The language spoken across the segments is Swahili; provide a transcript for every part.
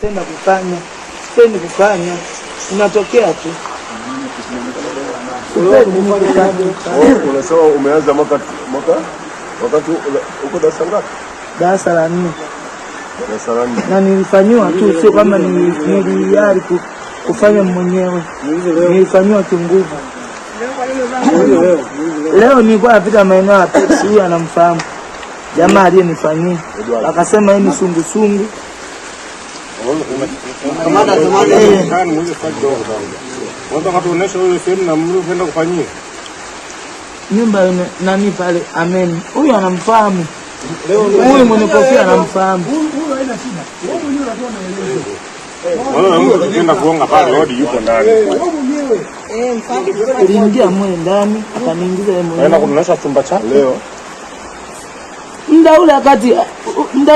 Tenda kufanya, sipendi kufanya, inatokea tu. Unasema umeanza mwaka wakati uko darasa ngapi? Darasa la 4. Darasa la 4. Na nilifanywa tu, sio kama niliyari kufanya mwenyewe. Nilifanywa kinguvu. Leo nilikuwa napita maeneo ya Pepsi, huyu anamfahamu. Jamaa aliyenifanyia. Akasema hii ni sungu. Nyumba nani pale Amen. Huyu anamfahamu. Huyu mwenye kofia anamfahamu. Huyu haina shida. Wewe mwenyewe unatoa maelezo. Wewe unaenda kuonga pale hodi yuko ndani. Wewe mwenyewe. Aliingia mwe ndani, akaniingiza yeye mwenyewe. Naenda kumnosha chumba chako leo. Muda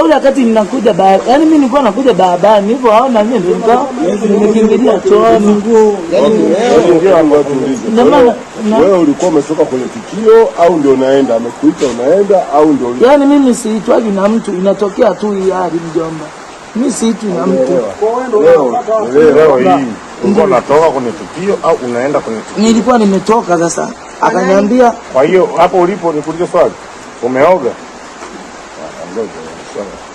ule wakati ninakuja yaani mimi nilikuwa nakuja barabarani hivyo haona mimi ndio nikao nimekimbilia chooni nguo. Wewe ulikuwa umetoka kwenye tukio au ndio unaenda? Amekuita unaenda au ndio? Yaani mimi siitwaji na mtu, inatokea tu hii hali mjomba. Mimi siitwi na mtu. Leo hii ulikuwa unatoka kwenye tukio au unaenda kwenye tukio? Nilikuwa nimetoka sasa. Akaniambia, kwa hiyo hapo ulipo nikuulize swali. Umeoga?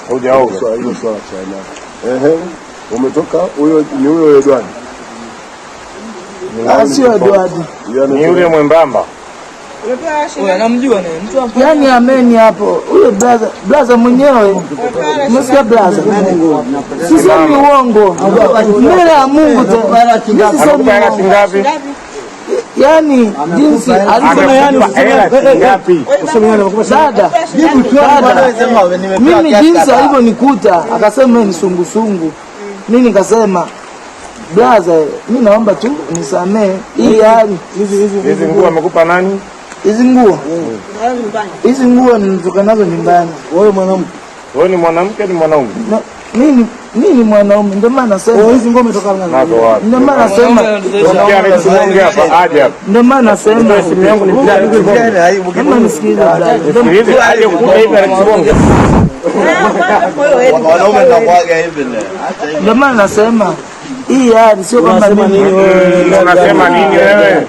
Hujaoga. Hiyo swala cha umetoka huyo ni huyo Edward. Sio Edward. Ni yule mwembamba. Wewe anamjua naye mtu. Yaani Amen hapo. Huyo brother mwenyewe. Msikia brother. Sisi ni uongo. Mbele ya Mungu Anakupeleka ngapi? Yaani jinsi alisema yani ngapi? Dada, mimi jinsi alivyonikuta akasema ni sungu. Mimi nikasema brother, mimi naomba tu nisamee hii hali. Hizi nguo amekupa nani? Hizi nguo nilitoka nazo nyumbani. Wewe mwanamke? Wewe ni mwanamke ni mwanaume? Mimi ni mwanaume, ndio maana nasema hizi ngome toka ngapi? Ndio maana nasema ndio maana nasema simu yangu ni kama nisikilize brother. Nisikilize aje kukuta hivi anakibonga. Wanaume tunakuaga hivi. Ndio maana nasema hii hali sio kwamba mimi unasema nini wewe?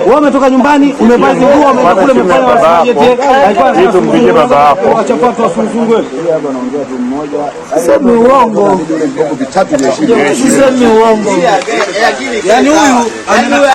Wewe umetoka nyumbani, umevaa nguo, umetoka kule umefanya wasije. Hizo mpige baba hapo. Acha watu wasungwe. Hapa anaongea tu mmoja. sema uongo. Vitatu vya Sema uongo. Yaani huyu